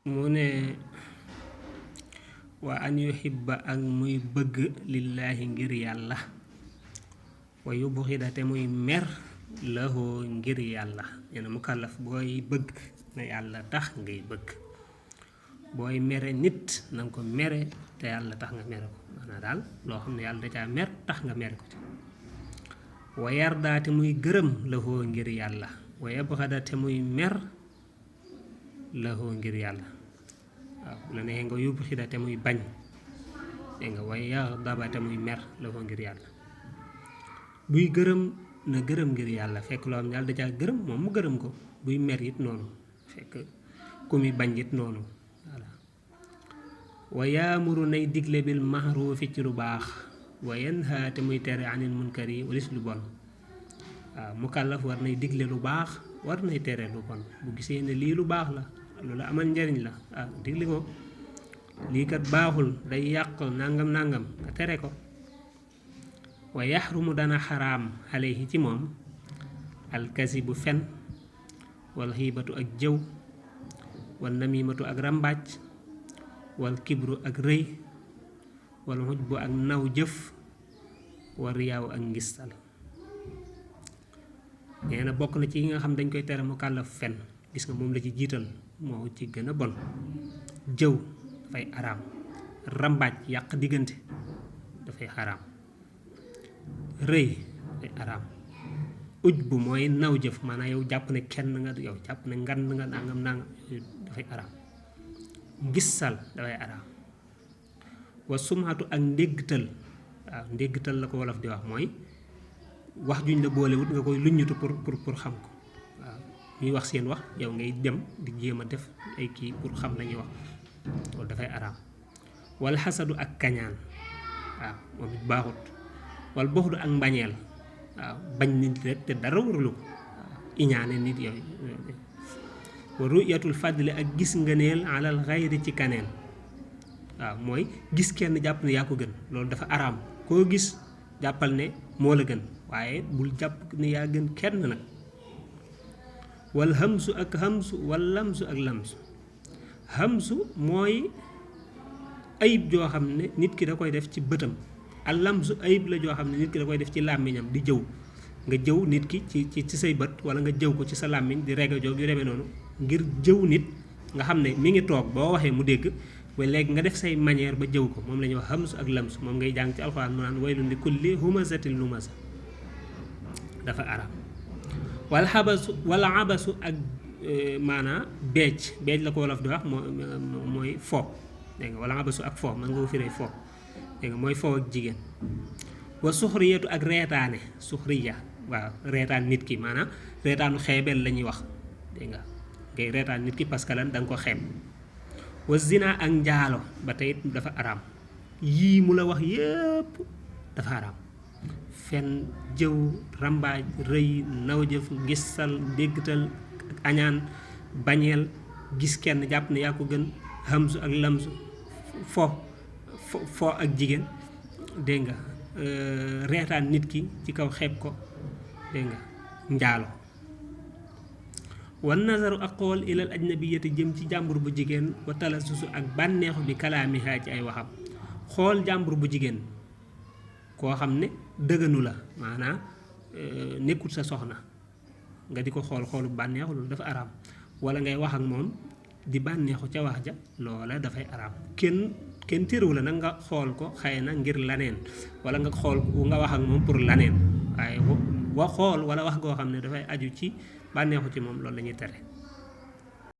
mu ne wa an yuhibba ak muy bëgg lillaahi ngir yàlla wa yubxida te muy mer lahoo ngir yàlla nee na mukallaf booy bëgg na yàlla tax ngay bëgg booy mere nit nanga ko mere te yàlla tax nga mere ko maanaam daal loo xam ne yàlla da caa mer tax nga mere ko ci wa yardaa te muy gërëm lahoo ngir yàlla wa yabxada te muy mer lahoo ngir yàlla waaw bu la neexee nga yóbbu xida te muy bañ dégg nga way yaxdaba te muy mer lahoo ngir yàlla buy gërëm na gërëm ngir yàlla fekk loo xam ne yàlla da caa gërëm moom mu gërëm ko buy mer it noonu fekk ku muy bañ it noonu voilà wa yaamuru nay digle bil mahruufi ci lu baax wa yanha te muy tere anil munkari walis lu bon waaw mukallaf war nay digle lu baax war nay tere lu bon bu gisee ne lii lu baax la lu la amal njariñ la waaw digle ko lii kat baaxul day yàq nangam nangam nga tere ko wa yaxrumu dana xaraam alayhi ci moom alkasibu fen wal xiibatu ak jëw wal namimatu ak ràmbaaj wal kibru ak rëy wal xujbu ak naw jëf wa riyaaw ak ngistal nee na bokk na ci yi nga xam dañ koy tere mu kàllaf fen gis nga moom la ci jiital moo ci gën a bon jëw dafay araam ràmbaaj yàq diggante dafay xaraam rëy dafay araam uj bu mooy naw jëf maanaam yow jàpp ne kenn nga yow jàpp ne ngan nga nangam nangam dafay araam ngistal dafay araam wa sumaatu ak ndéggtal waaw ndéggtal la ko wolof di wax mooy wax juñ la boolewut nga koy luññutu pour xam ko waaw ñuy wax seen wax yow ngay dem di jéem a def ay kii pour xam la ñuy wax loolu dafay araam wal xasadu ak kañaan waaw moom it baaxut wal boxdu ak mbañeel waaw bañ nit rek te dara warulu ko waaw iñaane nit yooyu wa ruyatul fadli ak gis ngëneel alal xayri ci kaneen waaw mooy gis kenn jàpp ne yaa ko gën loolu dafa araam koo gis jàppal ne moo la gën waaye bul jàpp ne yaa gën kenn nag wal hamsu ak hamsu wal lamsu ak lamsu hamsu mooy ayib joo xam ne nit ki da koy def ci bëtam al lamsu ayib la joo xam ne nit ki da koy def ci làmmiñam di jëw nga jëw nit ki ci say bët wala nga jëw ko ci sa làmmiñ di rega joog yu demee noonu ngir jëw nit nga xam ne mi ngi toog boo waxee mu dégg waaye léegi nga def say manière ba jëw ko moom la ñuy wax hamsu ak lamsu moom ngay jàng ci alxuraan mu naan waylun li kulli humazatin lumasa dafa araam wala abasu ak maanaa beej la ko wolof di wax mooy fo dégg nga wala abasu ak fo man nga ko firee fo dégg nga mooy fo ak jigéen wa suxriyatu ak reetaane suxriya waaw reetaan nit ki maanaam reetaanu xeebeel la ñuy wax dégg nga ngay reetaan nit ki parce que lan da nga ko xeeb wa zina ak njaalo ba tey dafa araam yii mu la wax yépp dafa araam fen jëw rambaaj rëy nawjëf ngistal déggtal ak añaan bañeel gis kenn jàpp ne yaa ko gën hamsu ak lamsu fo ak jigéen dégg nga reetaan nit ki ci kaw xeeb ko dégg nga njaalo wan nazaru ak xool ilal ajnabiyati jëm ci jàmbur bu jigéen wa talasusu ak bànneexu bi kalaamiha ci ay waxam xool jàmbur bu jigéen koo xam ne dëgënu la maanaam nekkul sa soxna nga di ko xoolu bànneexu loolu dafa araam wala ngay wax ak moom di bànneexu ca wax ja loola dafay araam kenn téréwu la nag nga xool ko xëy na ngir laneen wala nga xool nga wax ak moom pour laneen waaye wa xool wala wax goo xam ne dafay aju ci bànneexu ci moom loolu la ñuy tere